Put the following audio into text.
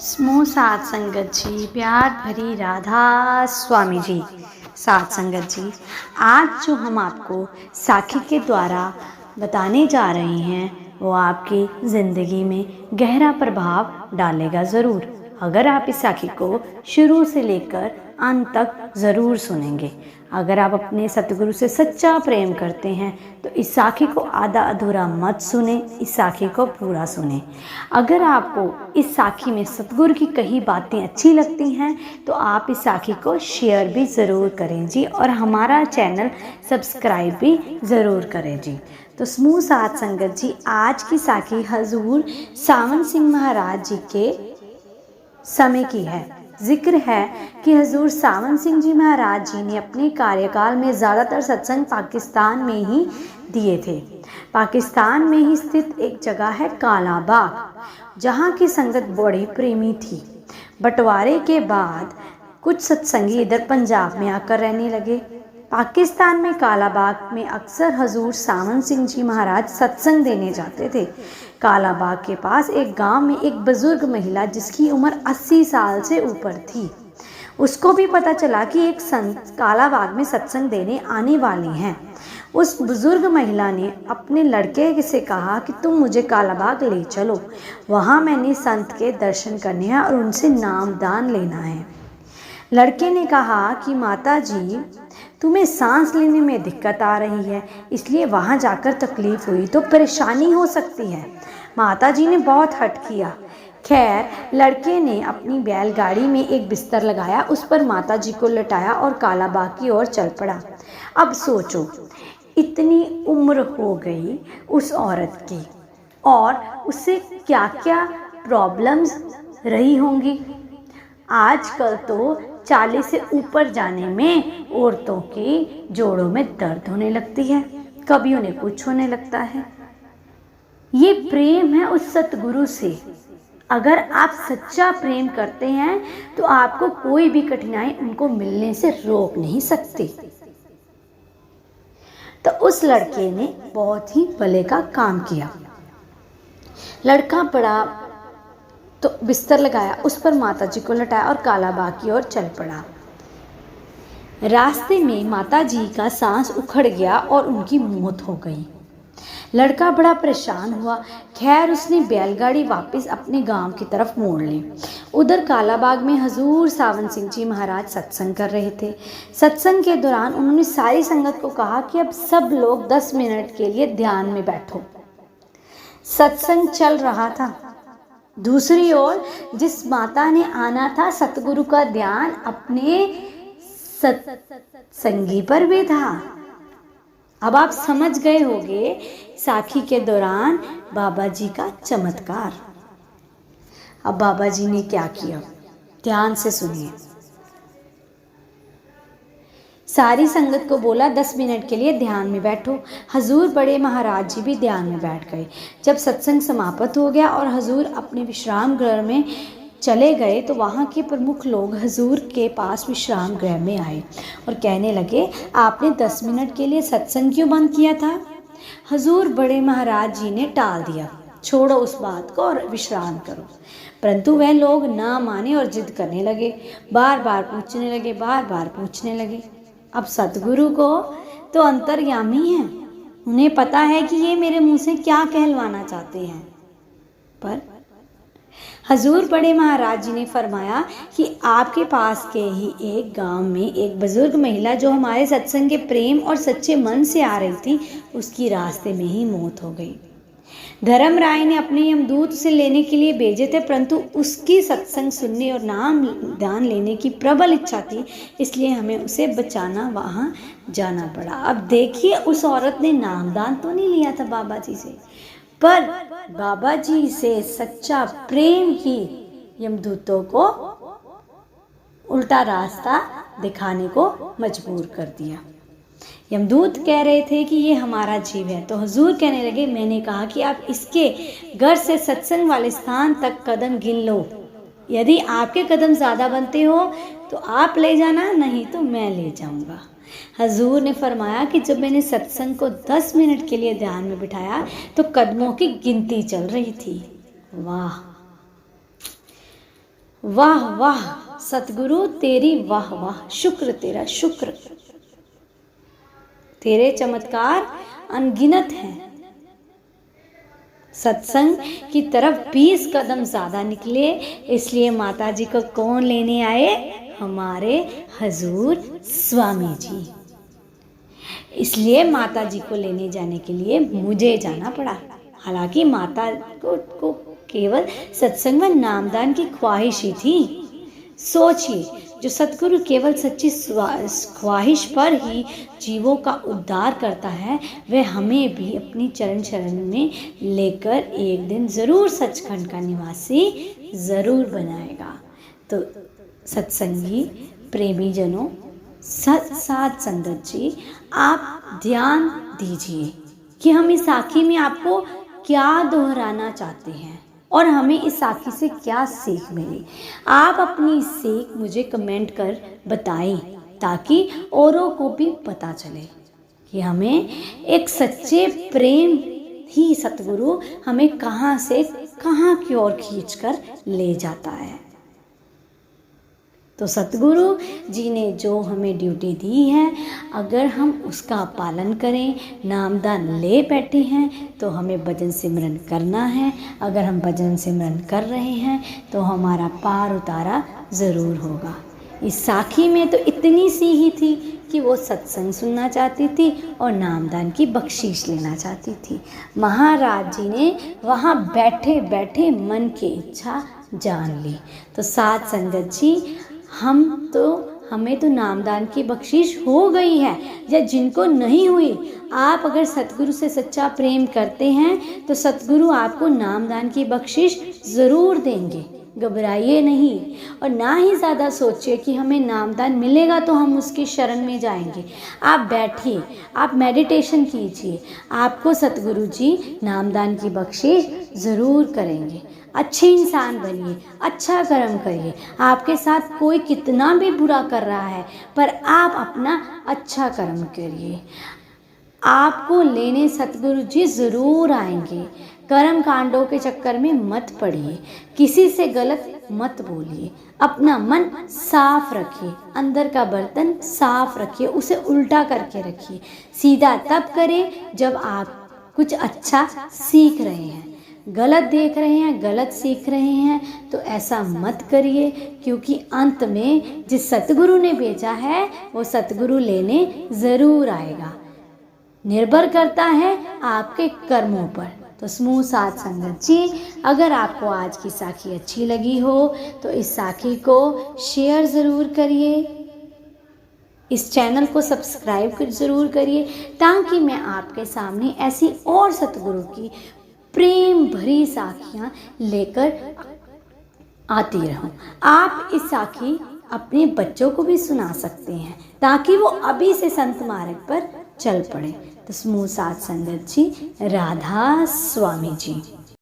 समूह सात संगत जी, प्यार भरी राधा स्वामी जी। सात संगत जी, आज जो हम आपको साखी के द्वारा बताने जा रहे हैं वो आपकी ज़िंदगी में गहरा प्रभाव डालेगा ज़रूर, अगर आप इस साखी को शुरू से लेकर अंत तक ज़रूर सुनेंगे। अगर आप अपने सतगुरु से सच्चा प्रेम करते हैं तो इस साखी को आधा अधूरा मत सुने, इस साखी को पूरा सुने। अगर आपको इस साखी में सतगुरु की कही बातें अच्छी लगती हैं तो आप इस साखी को शेयर भी ज़रूर करें जी, और हमारा चैनल सब्सक्राइब भी ज़रूर करें जी। तो समूह सात संगत जी, आज की साखी हजूर सावन सिंह महाराज जी के समय की है। जिक्र है कि हजूर सावन सिंह जी महाराज जी ने अपने कार्यकाल में ज़्यादातर सत्संग पाकिस्तान में ही दिए थे। पाकिस्तान में ही स्थित एक जगह है काला बाग, जहाँ की संगत बड़ी प्रेमी थी। बंटवारे के बाद कुछ सत्संगी इधर पंजाब में आकर रहने लगे। पाकिस्तान में काला बाग में अक्सर हजूर सावन सिंह जी महाराज सत्संग देने जाते थे। काला बाग के पास एक गांव में एक बुजुर्ग महिला जिसकी उम्र 80 साल से ऊपर थी, उसको भी पता चला कि एक संत काला बाग में सत्संग देने आने वाली हैं। उस बुजुर्ग महिला ने अपने लड़के से कहा कि तुम मुझे काला बाग ले चलो, वहाँ मैंने संत के दर्शन करने हैं और उनसे नामदान लेना है। लड़के ने कहा कि माता जी, तुम्हें सांस लेने में दिक्कत आ रही है, इसलिए वहाँ जाकर तकलीफ हुई तो परेशानी हो सकती है। माता जी ने बहुत हट किया। खैर, लड़के ने अपनी बैलगाड़ी में एक बिस्तर लगाया, उस पर माता जी को लटाया और काला बाग की ओर चल पड़ा। अब सोचो, इतनी उम्र हो गई उस औरत की और उससे क्या क्या प्रॉब्लम्स रही होंगी। आजकल तो 40 से ऊपर जाने में औरतों की जोड़ों में दर्द होने लगती है, कभी उन्हें कुछ होने लगता है। ये प्रेम है उस सतगुरु से। अगर आप सच्चा प्रेम करते हैं तो आपको कोई भी कठिनाई उनको मिलने से रोक नहीं सकती। तो उस लड़के ने बहुत ही भले का काम किया। लड़का बड़ा तो बिस्तर लगाया, उस पर माता जी को लटाया और काला बाग की ओर चल पड़ा। रास्ते में माता जी का सांस उखड़ गया और उनकी मौत हो गई। लड़का बड़ा परेशान हुआ। खैर, उसने बैलगाड़ी वापस अपने गांव की तरफ मोड़ ली। उधर काला बाग में हजूर सावन सिंह जी महाराज सत्संग कर रहे थे। सत्संग के दौरान उन्होंने सारी संगत को कहा कि अब सब लोग 10 मिनट के लिए ध्यान में बैठो। सत्संग चल रहा था। दूसरी ओर जिस माता ने आना था, सतगुरु का ध्यान अपने सत्संगी पर भी था। अब आप समझ गए होंगे साखी के दौरान बाबा जी का चमत्कार। अब बाबा जी ने क्या किया, ध्यान से सुनिए। सारी संगत को बोला 10 मिनट के लिए ध्यान में बैठो। हजूर बड़े महाराज जी भी ध्यान में बैठ गए। जब सत्संग समाप्त हो गया और हजूर अपने विश्राम गृह में चले गए तो वहाँ के प्रमुख लोग हजूर के पास विश्राम गृह में आए और कहने लगे, आपने 10 मिनट के लिए सत्संग क्यों बंद किया था? हजूर बड़े महाराज जी ने टाल दिया, छोड़ो उस बात को और विश्राम करो। परंतु वह लोग ना माने और जिद करने लगे, बार बार पूछने लगे। अब सतगुरु को तो अंतर्यामी है, उन्हें पता है कि ये मेरे मुंह से क्या कहलवाना चाहते हैं। पर हजूर बड़े महाराज जी ने फरमाया कि आपके पास के ही एक गांव में एक बुजुर्ग महिला जो हमारे सत्संग के प्रेम और सच्चे मन से आ रही थी, उसकी रास्ते में ही मौत हो गई। धर्मराय ने अपने यमदूत उसे लेने के लिए भेजे थे, परंतु उसकी सत्संग सुनने और नाम दान लेने की प्रबल इच्छा थी, इसलिए हमें उसे बचाना वहाँ जाना पड़ा। अब देखिए, उस औरत ने नामदान तो नहीं लिया था बाबा जी से, पर बाबा जी से सच्चा प्रेम ही यमदूतों को उल्टा रास्ता दिखाने को मजबूर कर दिया। यमदूत कह रहे थे कि ये हमारा जीव है, तो हुजूर कहने लगे, मैंने कहा कि आप इसके घर से सत्संग वाले स्थान तक कदम गिन लो। यदि आपके कदम ज़्यादा बनते हो तो आप ले जाना, नहीं तो मैं ले जाऊंगा। हजूर ने फरमाया कि जब मैंने सत्संग को 10 मिनट के लिए ध्यान में बिठाया तो कदमों की गिनती चल रही थी। वाह! वाह वाह सतगुरु तेरी वाह वाह, शुक्र तेरा शुक्र, तेरे चमत्कार अनगिनत हैं। सत्संग की तरफ 20 कदम ज़्यादा निकले, इसलिए माता जी को कौन लेने आए? हमारे हजूर स्वामी जी। इसलिए माता जी को लेने जाने के लिए मुझे जाना पड़ा। हालांकि माता को केवल सत्संग में नामदान की ख्वाहिश ही थी। सोचिए, जो सतगुरु केवल सच्ची ख्वाहिश पर ही जीवों का उद्धार करता है, वह हमें भी अपनी चरण शरण में लेकर एक दिन ज़रूर सचखंड का निवासी ज़रूर बनाएगा। तो सत्संगी प्रेमी जनों, साथ संगत जी, आप ध्यान दीजिए कि हम इस साखी में आपको क्या दोहराना चाहते हैं और हमें इस साखी से क्या सीख मिली। आप अपनी सीख मुझे कमेंट कर बताएं, ताकि औरों को भी पता चले कि हमें एक सच्चे प्रेम ही सतगुरु हमें कहाँ से कहाँ की ओर खींच कर ले जाता है। तो सतगुरु जी ने जो हमें ड्यूटी दी है, अगर हम उसका पालन करें, नामदान ले बैठे हैं तो हमें भजन सिमरन करना है। अगर हम भजन सिमरन कर रहे हैं तो हमारा पार उतारा ज़रूर होगा। इस साखी में तो इतनी सी ही थी कि वो सत्संग सुनना चाहती थी और नामदान की बख्शीश लेना चाहती थी। महाराज जी ने वहाँ बैठे बैठे मन की इच्छा जान ली। तो साथ संगत जी, हमें तो नामदान की बख्शीश हो गई है, या जिनको नहीं हुई, आप अगर सतगुरु से सच्चा प्रेम करते हैं तो सतगुरु आपको नामदान की बख्शीश ज़रूर देंगे। घबराइए नहीं और ना ही ज़्यादा सोचिए कि हमें नामदान मिलेगा तो हम उसकी शरण में जाएंगे। आप बैठिए, आप मेडिटेशन कीजिए, आपको सतगुरु जी नामदान की बख्शीश ज़रूर करेंगे। अच्छे इंसान बनिए, अच्छा कर्म करिए। आपके साथ कोई कितना भी बुरा कर रहा है, पर आप अपना अच्छा कर्म करिए। आपको लेने सतगुरु जी ज़रूर आएंगे। कर्म कांडों के चक्कर में मत पड़िए, किसी से गलत मत बोलिए, अपना मन साफ रखिए, अंदर का बर्तन साफ रखिए, उसे उल्टा करके रखिए। सीधा तब करें जब आप कुछ अच्छा सीख रहे हैं। गलत देख रहे हैं, गलत सीख रहे हैं तो ऐसा मत करिए, क्योंकि अंत में जिस सतगुरु ने भेजा है वो सतगुरु लेने ज़रूर आएगा। निर्भर करता है आपके कर्मों पर। तो समूह साथ संगत जी, अगर आपको आज की साखी अच्छी लगी हो तो इस साखी को शेयर ज़रूर करिए, इस चैनल को सब्सक्राइब ज़रूर करिए, ताकि मैं आपके सामने ऐसी और सतगुरु की प्रेम भरी साखियाँ लेकर आती रहूं। आप इस साखी अपने बच्चों को भी सुना सकते हैं, ताकि वो अभी से संत मार्ग पर चल पड़े। तो समूह साथ संगत जी, राधा स्वामी जी।